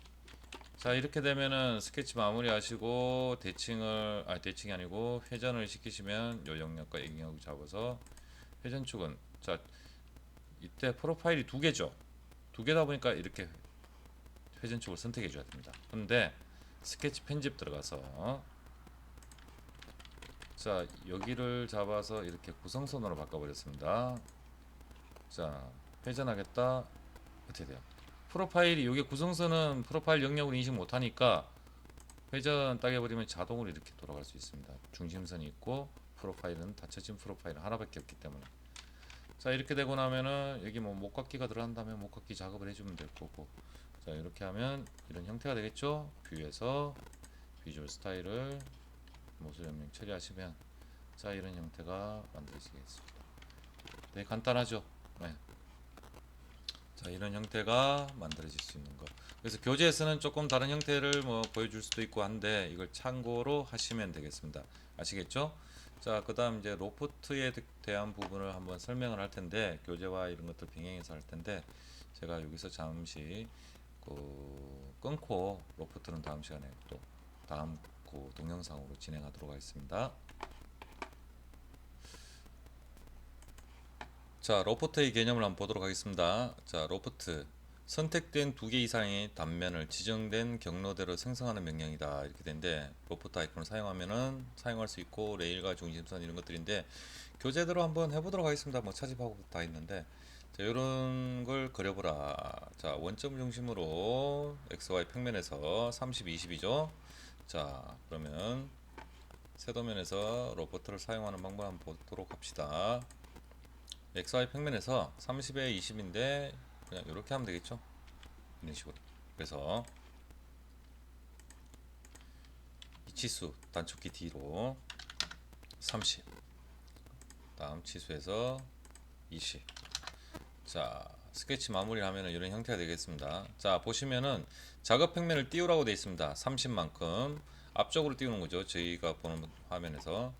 자, 이렇게 되면은 스케치 마무리 하시고 대칭이 아니고 회전을 시키시면 요 영역과 이 영역을 잡아서 회전축은 자, 이때 프로파일이 두 개죠. 두 개다 보니까 이렇게 회전축을 선택해 줘야 됩니다. 근데 스케치 편집 들어가서 자, 여기를 잡아서 이렇게 구성선으로 바꿔버렸습니다. 자, 회전하겠다. 어떻게 돼요? 프로파일이 여기 구성선은 프로파일 영역을 인식 못하니까 회전 딱 해버리면 자동으로 이렇게 돌아갈 수 있습니다. 중심선이 있고 프로파일은 닫혀진 프로파일 하나밖에 없기 때문에 자, 이렇게 되고 나면은 여기 뭐 목깎기가 들어간다면 목깎기 작업을 해주면 될 거고 자, 이렇게 하면 이런 형태가 되겠죠. 뷰에서 비주얼 스타일을 모습 변경 처리하시면 자, 이런 형태가 만들어지겠습니다. 되게 간단하죠. 네. 자, 이런 형태가 만들어질 수 있는 거. 그래서 교재에서는 조금 다른 형태를 뭐 보여줄 수도 있고 한데 이걸 참고로 하시면 되겠습니다. 아시겠죠? 자, 그다음 이제 로프트에 대한 부분을 한번 설명을 할 텐데 교재와 이런 것들 병행해서 할 텐데 제가 여기서 잠시 끊고 로프트는 다음 시간에 또 다음 동영상으로 진행하도록 하겠습니다. 자, 로프트의 개념을 한번 보도록 하겠습니다. 자, 로프트 선택된 두 개 이상의 단면을 지정된 경로대로 생성하는 명령이다. 이렇게 되는데 로프트 아이콘을 사용하면은 사용할 수 있고 레일과 중심선 이런 것들인데 교재대로 한번 해보도록 하겠습니다. 뭐 차집하고 다 있는데 자, 이런 걸 그려보라. 자, 원점 중심으로 XY 평면에서 30, 20이죠. 자, 그러면 세도면에서 로프트를 사용하는 방법 한번 보도록 합시다. XY 평면에서 30에 20인데 그냥 이렇게 하면 되겠죠. 이런 식으로. 그래서 치수 단축키 D로 30, 다음 치수에서 20. 자, 스케치 마무리를 하면은 이런 형태가 되겠습니다. 자, 보시면은 작업 평면을 띄우라고 되어 있습니다. 30만큼 앞쪽으로 띄우는 거죠. 저희가 보는 화면에서.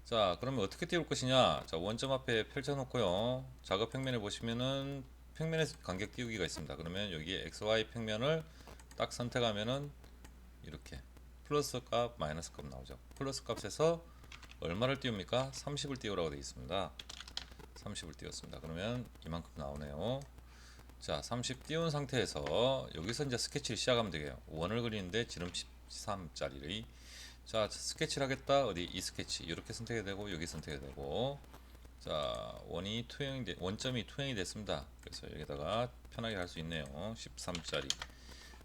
자, 그러면 어떻게 띄울 것이냐? 자, 원점 앞에 펼쳐 놓고요. 작업 평면에 보시면은 평면에서 간격 띄우기가 있습니다. 그러면 여기에 XY 평면을 딱 선택하면은 이렇게 플러스 값, 마이너스 값 나오죠. 플러스 값에서 얼마를 띄웁니까? 30을 띄우라고 되어 있습니다. 30을 띄웠습니다. 그러면 이만큼 나오네요. 자, 30 띄운 상태에서 여기서 이제 스케치를 시작하면 되게요. 원을 그리는데 지름 13짜리. 자, 스케치를 하겠다. 어디 이 스케치 이렇게 선택이 되고 여기 선택이 되고. 자, 원점이 투영이 됐습니다. 그래서 여기다가 편하게 할 수 있네요. 13짜리.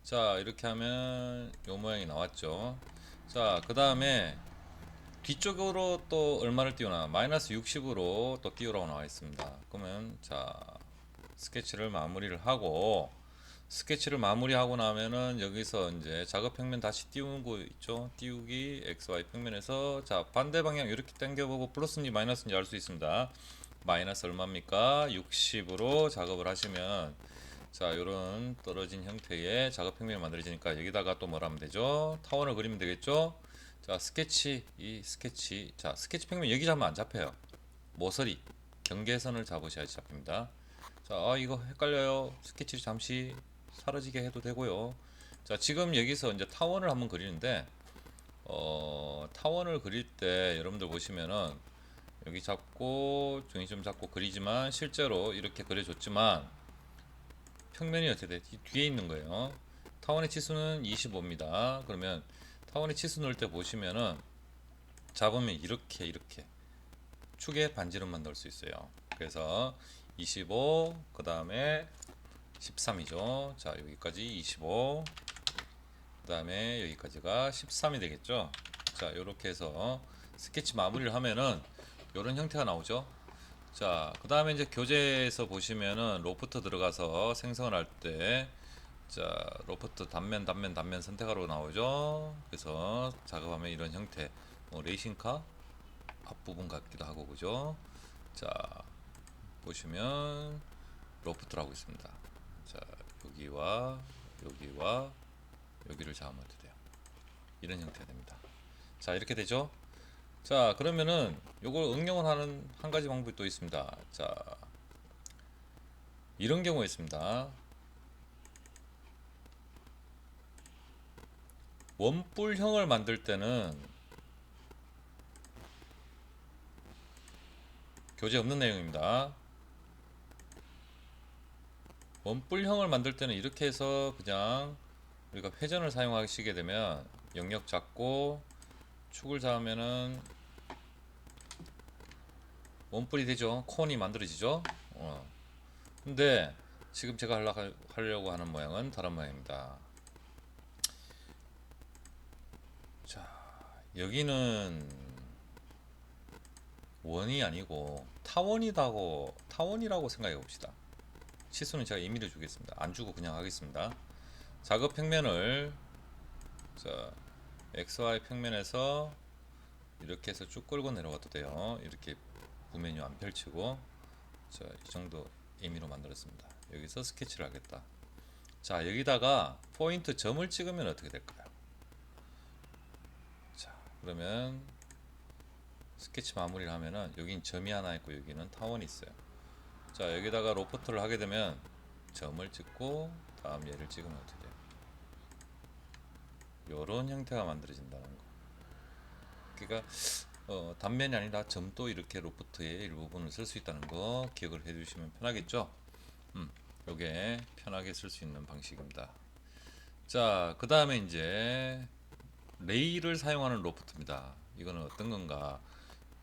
자, 이렇게 하면 요 모양이 나왔죠. 자, 그 다음에 뒤쪽으로 또 얼마를 띄우나? 마이너스 60으로 또 띄우라고 나와 있습니다. 그러면 자, 스케치를 마무리를 하고, 스케치를 마무리하고 나면은 여기서 이제 작업 평면 다시 띄우는 거 있죠? 띄우기 XY 평면에서 자, 반대 방향 이렇게 당겨보고 플러스인지 마이너스인지 알 수 있습니다. 마이너스 얼마입니까? 60으로 작업을 하시면 자, 요런 떨어진 형태의 작업 평면이 만들어지니까 여기다가 또 뭐라 하면 되죠? 타원을 그리면 되겠죠? 자, 자, 스케치 평면 여기 잡으면 안 잡혀요. 모서리, 경계선을 잡으셔야지 잡힙니다. 자, 이거 헷갈려요. 스케치를 잠시 사라지게 해도 되고요. 자, 지금 여기서 이제 타원을 한번 그리는데, 타원을 그릴 때 여러분들 보시면은 여기 잡고 중심점 잡고 그리지만 실제로 이렇게 그려줬지만 평면이 어떻게 돼? 뒤에 있는 거예요. 타원의 치수는 25입니다. 그러면 타원의 치수 넣을 때 보시면은 잡으면 이렇게 축에 반지름만 넣을 수 있어요. 그래서 25, 그 다음에 13이죠. 자, 여기까지 25, 그 다음에 여기까지가 13이 되겠죠. 자, 이렇게 해서 스케치 마무리를 하면은 이런 형태가 나오죠. 자, 그 다음에 이제 교재에서 보시면은 로프트 들어가서 생성을 할 때, 자, 로프트 단면 선택하라고 나오죠. 그래서 작업하면 이런 형태, 뭐 레이싱카 앞부분 같기도 하고, 그죠? 자, 보시면 로프트라고 있습니다. 자, 여기와 여기와 여기를 잡으면 돼요. 이런 형태가 됩니다. 자, 이렇게 되죠. 자, 그러면은 요걸 응용을 하는 한 가지 방법이 또 있습니다. 자, 이런 경우가 있습니다. 원뿔형을 만들 때는 교재 없는 내용입니다. 원뿔형을 만들 때는 이렇게 해서 그냥 우리가 회전을 사용하시게 되면 영역 잡고 축을 잡으면은 원뿔이 되죠. 콘이 만들어지죠. 근데 지금 제가 하려고 하는 모양은 다른 모양입니다. 자, 여기는 원이 아니고 타원이라고 생각해 봅시다. 치수는 제가 임의로 주겠습니다. 안 주고 그냥 하겠습니다. 작업 평면을 자, XY 평면에서 이렇게 해서 쭉 끌고 내려가도 돼요. 이렇게 부메뉴 안 펼치고 자, 이 정도 임의로 만들었습니다. 여기서 스케치를 하겠다. 자, 여기다가 포인트 점을 찍으면 어떻게 될까요? 자, 그러면 스케치 마무리를 하면은 여긴 점이 하나 있고 여기는 타원이 있어요. 자, 여기다가 로프트를 하게 되면 점을 찍고 다음 얘를 찍으면 어떻게 돼요? 요런 형태가 만들어진다는 거. 그러니까 단면이 아니라 점도 이렇게 로프트의 일부분을 쓸 수 있다는 거 기억을 해주시면 편하겠죠? 요게 편하게 쓸 수 있는 방식입니다. 자, 그 다음에 이제 레일을 사용하는 로프트입니다. 이거는 어떤 건가?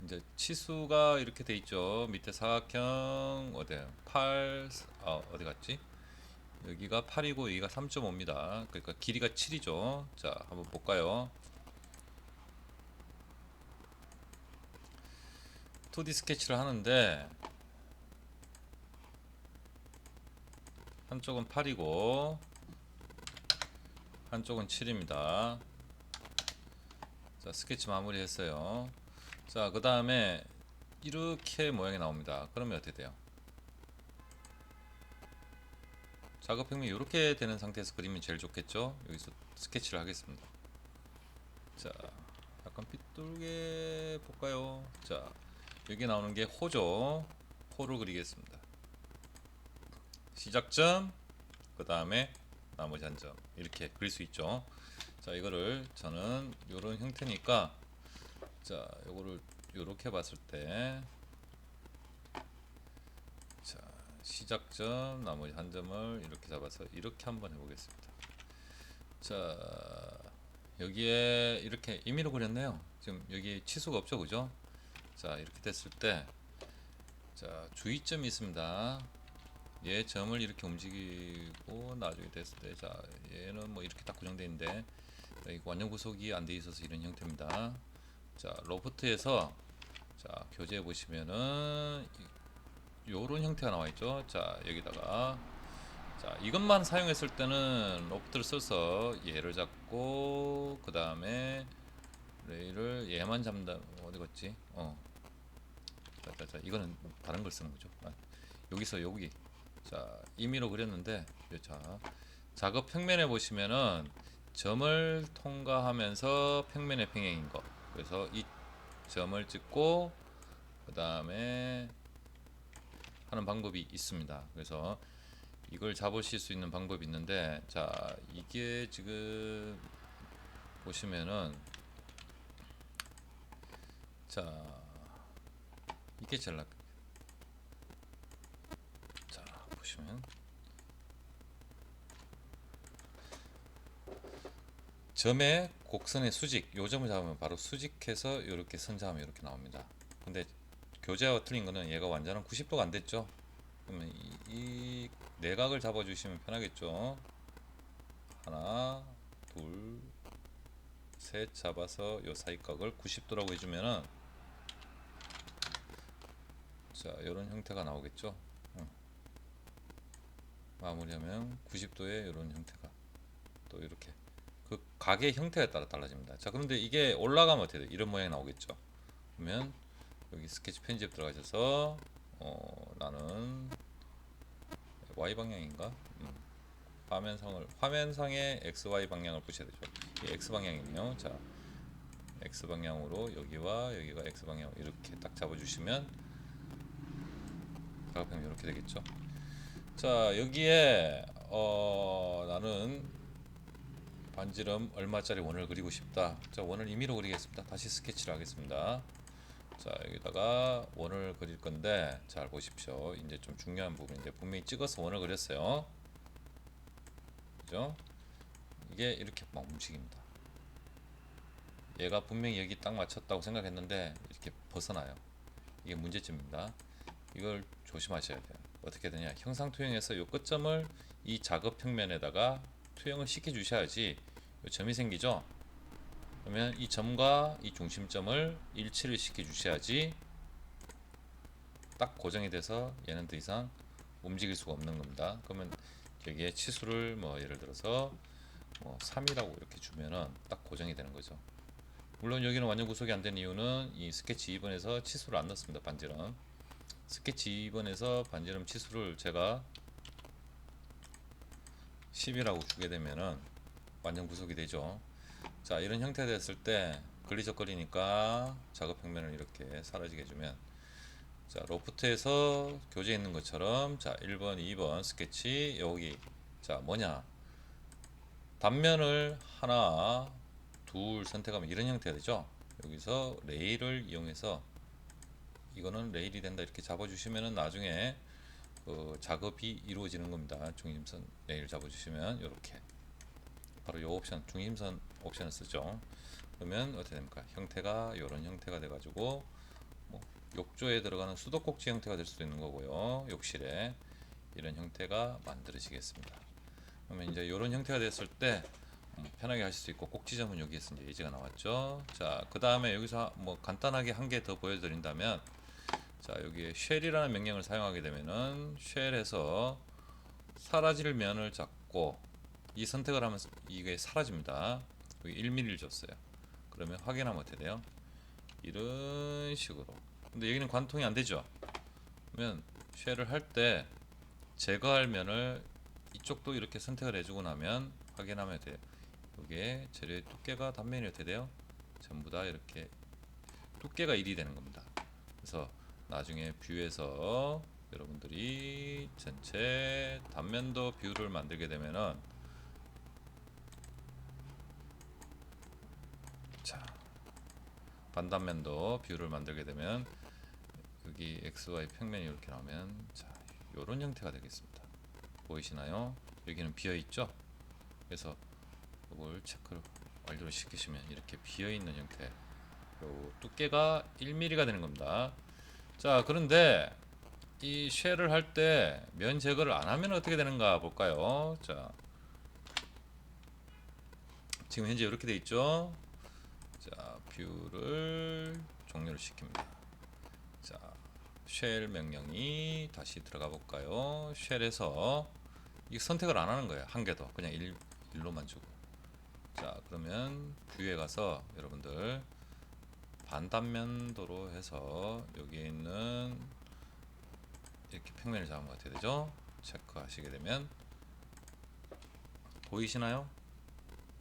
이제 치수가 이렇게 돼 있죠. 밑에 사각형 어디 8 어디 갔지? 여기가 8이고 여기가 3.5입니다. 그러니까 길이가 7이죠. 자, 한번 볼까요? 2D 스케치를 하는데 한쪽은 8이고 한쪽은 7입니다. 자, 스케치 마무리 했어요. 자, 그 다음에 이렇게 모양이 나옵니다. 그러면 어떻게 돼요? 작업 평면이 이렇게 되는 상태에서 그리면 제일 좋겠죠? 여기서 스케치를 하겠습니다. 자, 약간 삐뚤게 볼까요? 자, 여기 나오는 게 호죠. 호를 그리겠습니다. 시작점, 그 다음에 나머지 한 점. 이렇게 그릴 수 있죠. 자, 이거를 저는 이런 형태니까, 자, 요거를 요렇게 봤을 때, 자, 시작점, 나머지 한 점을 이렇게 잡아서 이렇게 한번 해보겠습니다. 자, 여기에 이렇게 임의로 그렸네요. 지금 여기 치수가 없죠, 그죠? 자, 이렇게 됐을 때, 자, 주의점이 있습니다. 얘 점을 이렇게 움직이고 나중에 됐을 때, 자, 얘는 뭐 이렇게 딱 고정되어 있는데, 이거 완전 구속이 안 돼 있어서 이런 형태입니다. 자, 로프트에서 자, 교재에 보시면은 요런 형태가 나와 있죠. 자, 여기다가 자, 이것만 사용했을 때는 로프트를 써서 얘를 잡고 그 다음에 레일을 얘만 잡는다. 어디 갔지? 자, 이거는 다른 걸 쓰는 거죠. 여기서 여기 자, 임의로 그렸는데 자, 작업 평면에 보시면은 점을 통과하면서 평면의 평행인 거. 그래서 이 점을 찍고 그 다음에 하는 방법이 있습니다. 그래서 이걸 잡으실 수 있는 방법이 있는데, 자, 이게 지금 보시면은 자, 이게 제일 자, 보시면 점의 곡선의 수직, 요 점을 잡으면 바로 수직해서 이렇게 선 잡으면 이렇게 나옵니다. 근데 교재와 틀린 거는 얘가 완전한 90도가 안 됐죠. 그러면 이 내각을 잡아주시면 편하겠죠. 하나, 둘, 셋 잡아서 요 사이각을 90도라고 해주면은 자, 이런 형태가 나오겠죠. 마무리하면 90도의 이런 형태가 또 이렇게 그 각의 형태에 따라 달라집니다. 자, 그런데 이게 올라가면 어떻게 돼? 이런 모양이 나오겠죠. 그러면 여기 스케치 편집 들어가셔서 나는 Y 방향인가? 화면상의 XY 방향을 보셔야 되죠. 이 X 방향이네요. 자, X 방향으로 여기와 여기가 X 방향 이렇게 딱 잡아주시면 가격표면 이렇게 되겠죠. 자, 여기에 나는 반지름 얼마짜리 원을 그리고 싶다. 자, 원을 임의로 그리겠습니다. 다시 스케치를 하겠습니다. 자, 여기다가 원을 그릴 건데 잘 보십시오. 이제 좀 중요한 부분인데 분명히 찍어서 원을 그렸어요. 그죠? 이게 이렇게 막 움직입니다. 얘가 분명히 여기 딱 맞췄다고 생각했는데 이렇게 벗어나요. 이게 문제점입니다. 이걸 조심하셔야 돼요. 어떻게 되냐? 형상 투영해서 이 끝점을 이 작업 평면에다가 투영을 시켜 주셔야지 이 점이 생기죠. 그러면 이 점과 이 중심점을 일치를 시켜 주셔야지 딱 고정이 돼서 얘는 더 이상 움직일 수가 없는 겁니다. 그러면 여기에 치수를 뭐 예를 들어서 뭐 3이라고 이렇게 주면은 딱 고정이 되는 거죠. 물론 여기는 완전 구속이 안 된 이유는 이 스케치 2번에서 치수를 안 넣습니다. 반지름 스케치 2번에서 반지름 치수를 제가 10이라고 주게 되면은 완전 구속이 되죠. 자, 이런 형태가 됐을 때 걸리적거리니까 작업 평면을 이렇게 사라지게 해주면 자, 로프트에서 교재에 있는 것처럼 자, 1번, 2번 스케치 여기 자, 뭐냐 단면을 하나 둘 선택하면 이런 형태가 되죠. 여기서 레일을 이용해서 이거는 레일이 된다 이렇게 잡아주시면은 나중에 그 작업이 이루어지는 겁니다. 중심선 레일 잡아주시면 이렇게 바로 이 옵션 중심선 옵션을 쓰죠. 그러면 어떻게 됩니까? 형태가 이런 형태가 돼가지고 뭐 욕조에 들어가는 수도꼭지 형태가 될 수도 있는 거고요. 욕실에 이런 형태가 만들어지겠습니다. 그러면 이제 이런 형태가 됐을 때 편하게 하실 수 있고 꼭지점은 여기에서 이제 예제가 나왔죠. 자, 그 다음에 여기서 뭐 간단하게 한 개 더 보여드린다면 자, 여기에 쉘이라는 명령을 사용하게 되면은 쉘에서 사라질 면을 잡고 이 선택을 하면 이게 사라집니다. 여기 1mm를 줬어요. 그러면 확인하면 어떻게 돼요? 이런 식으로. 근데 여기는 관통이 안 되죠. 그러면 쉘을 할 때 제거할 면을 이쪽도 이렇게 선택을 해주고 나면 확인하면 돼요. 이게 재료의 두께가 단면이 어떻게 돼요? 전부 다 이렇게 두께가 1이 되는 겁니다. 그래서 나중에 뷰에서 여러분들이 전체 단면도 뷰를 만들게 되면은, 자, 반단면도 뷰를 만들게 되면 여기 XY 평면이 이렇게 나오면, 자, 요런 형태가 되겠습니다. 보이시나요? 여기는 비어 있죠? 그래서 이걸 체크를 완료를 시키시면 이렇게 비어 있는 형태, 요 두께가 1mm가 되는 겁니다. 자, 그런데 이 쉘을 할 때 면 제거를 안 하면 어떻게 되는가 볼까요? 자, 지금 현재 이렇게 돼 있죠? 자, 뷰를 종료를 시킵니다. 자, 쉘 명령이 다시 들어가 볼까요? 쉘에서 이 선택을 안 하는 거예요. 한 개도 그냥 1로만 주고. 자, 그러면 뷰에 가서 여러분들 반단면도로 해서 여기에 있는 이렇게 평면을 잡으면 어떻게 되죠? 체크하시게 되면 보이시나요?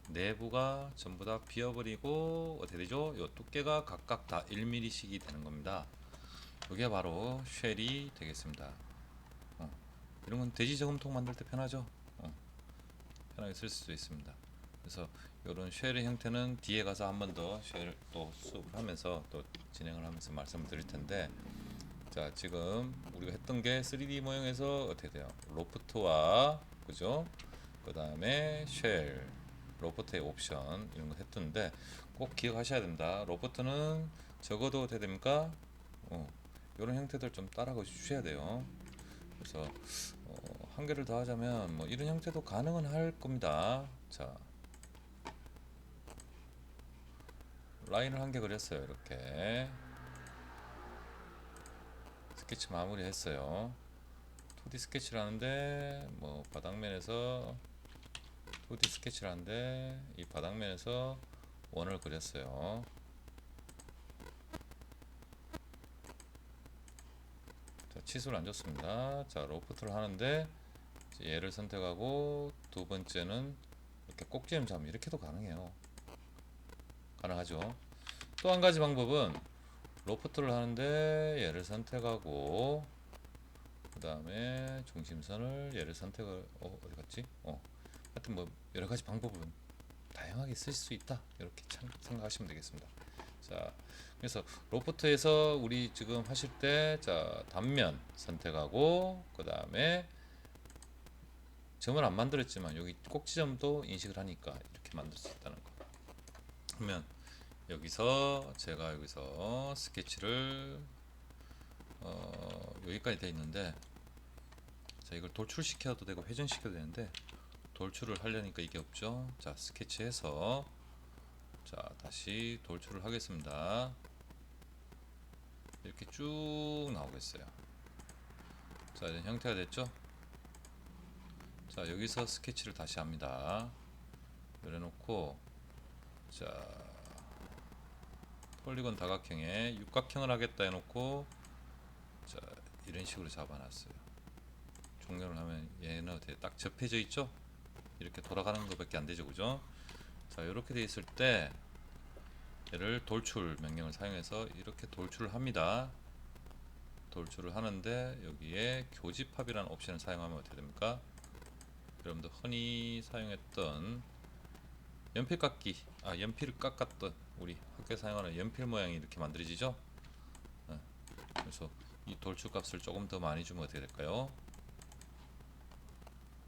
내부가 전부 다 비어버리고 어떻게 되죠? 이 두께가 각각 다 1mm씩이 되는 겁니다. 이게 바로 쉘이 되겠습니다. 이런 건 돼지 저금통 만들 때 편하죠? 편하게 쓸 수 있습니다. 그래서 이런 쉘의 형태는 뒤에 가서 한 번 더 쉘을 또 수업을 하면서 또 진행을 하면서 말씀을 드릴 텐데, 자, 지금 우리가 했던 게 3D 모형에서 어떻게 돼요? 로프트와, 그죠? 그 다음에 쉘, 로프트의 옵션 이런 거 했던데 꼭 기억하셔야 됩니다. 로프트는 적어도 어떻게 됩니까? 이런 형태들 좀 따라가 주셔야 돼요. 그래서 한 개를 더 하자면 뭐 이런 형태도 가능은 할 겁니다. 자, 라인을 한 개 그렸어요. 이렇게 스케치 마무리 했어요. 2D 스케치를 하는데 뭐 바닥면에서 2D 스케치를 하는데 이 바닥면에서 원을 그렸어요. 자, 치수를 안 줬습니다. 자, 로프트를 하는데 얘를 선택하고 두 번째는 이렇게 꼭지점 잡음, 이렇게도 가능해요. 가능하죠. 또 한 가지 방법은 로프트를 하는데 얘를 선택하고 그 다음에 중심선을 얘를 선택을 어디 갔지? 하여튼 뭐 여러 가지 방법은 다양하게 쓸 수 있다, 이렇게 생각하시면 되겠습니다. 자, 그래서 로프트에서 우리 지금 하실 때, 자, 단면 선택하고 그 다음에 점을 안 만들었지만 여기 꼭지점도 인식을 하니까 이렇게 만들 수 있다는 거. 그러면 여기서 제가 여기서 스케치를 여기까지 돼 있는데, 자, 이걸 돌출시켜도 되고 회전시켜도 되는데 돌출을 하려니까 이게 없죠. 자, 스케치해서, 자, 다시 돌출을 하겠습니다. 이렇게 쭉 나오겠어요. 자, 이제 형태가 됐죠. 자, 여기서 스케치를 다시 합니다. 열어놓고, 자, 폴리곤 다각형에 육각형을 하겠다 해놓고, 자, 이런 식으로 잡아놨어요. 종료를 하면 얘는 어떻게 딱 접해져 있죠? 이렇게 돌아가는 것밖에 안 되죠, 그죠? 자, 이렇게 돼 있을 때 얘를 돌출 명령을 사용해서 이렇게 돌출을 합니다. 돌출을 하는데 여기에 교집합이라는 옵션을 사용하면 어떻게 됩니까? 여러분들 흔히 사용했던 연필 깎기, 연필을 깎았던 우리 학교에 사용하는 연필 모양이 이렇게 만들어지죠? 그래서 이 돌출 값을 조금 더 많이 주면 어떻게 될까요?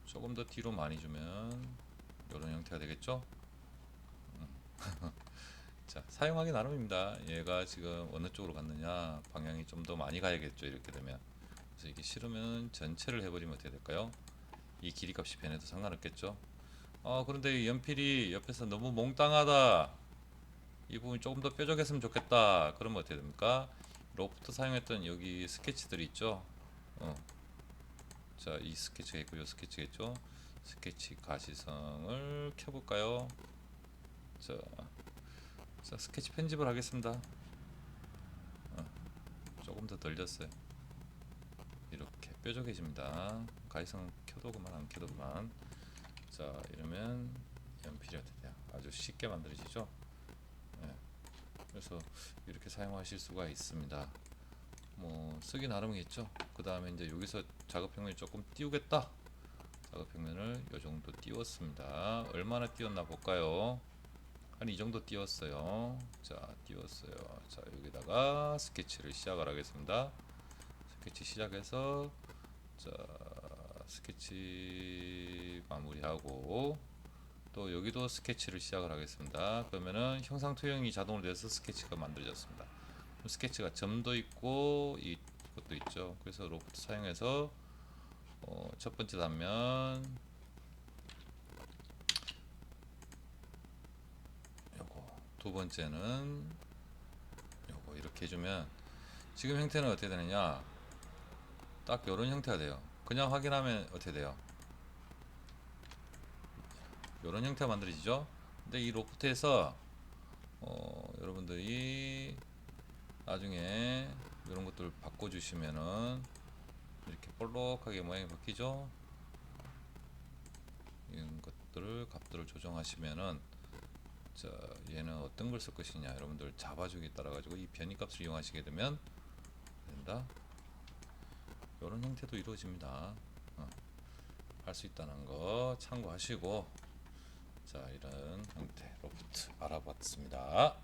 조금 더 뒤로 많이 주면 이런 형태가 되겠죠? 자, 사용하기 나름입니다. 얘가 지금 어느 쪽으로 갔느냐, 방향이 좀 더 많이 가야겠죠, 이렇게 되면. 그래서 이게 싫으면 전체를 해버리면 어떻게 될까요? 이 길이 값이 변해도 상관없겠죠. 그런데 이 연필이 옆에서 너무 몽땅하다, 이 부분이 조금 더 뾰족했으면 좋겠다, 그러면 어떻게 됩니까? 로프트 사용했던 여기 스케치들이 있죠. 자, 이 스케치가 있고 이 스케치가 있죠. 스케치 가시성을 켜볼까요? 자, 자, 스케치 편집을 하겠습니다. 조금 더 덜렸어요. 이렇게 뾰족해집니다. 가이성 켜도 그만 안 켜도 그만. 자, 이러면 연필이 어떻게 돼요? 아주 쉽게 만들어지죠. 예, 그래서 이렇게 사용하실 수가 있습니다. 뭐 쓰기 나름이겠죠. 그 다음에 이제 여기서 작업 평면을 조금 띄우겠다. 작업 평면을 이 정도 띄웠습니다. 얼마나 띄웠나 볼까요? 한 이 정도 띄웠어요. 자, 띄웠어요. 자, 여기다가 스케치를 시작을 하겠습니다. 스케치 시작해서 자, 스케치 마무리하고 또 여기도 스케치를 시작을 하겠습니다. 그러면은 형상 투영이 자동으로 돼서 스케치가 만들어졌습니다. 스케치가 점도 있고 이것도 있죠. 그래서 로봇 사용해서 첫 번째 단면 요거, 두 번째는 요거 이렇게 해주면 지금 형태는 어떻게 되느냐? 딱 요런 형태가 돼요. 그냥 확인하면 어떻게 돼요? 요런 형태가 만들어지죠. 근데 이 로프트에서 여러분들이 나중에 이런 것들 바꿔주시면은 이렇게 볼록하게 모양이 바뀌죠. 이런 것들을 값들을 조정하시면은 자, 얘는 어떤 걸 쓸 것이냐 여러분들 잡아주기 따라 가지고 이 변이 값을 이용하시게 되면 된다. 이런 형태도 이루어집니다. 할 수 있다는 거 참고하시고 자, 이런 형태 로프트 알아봤습니다.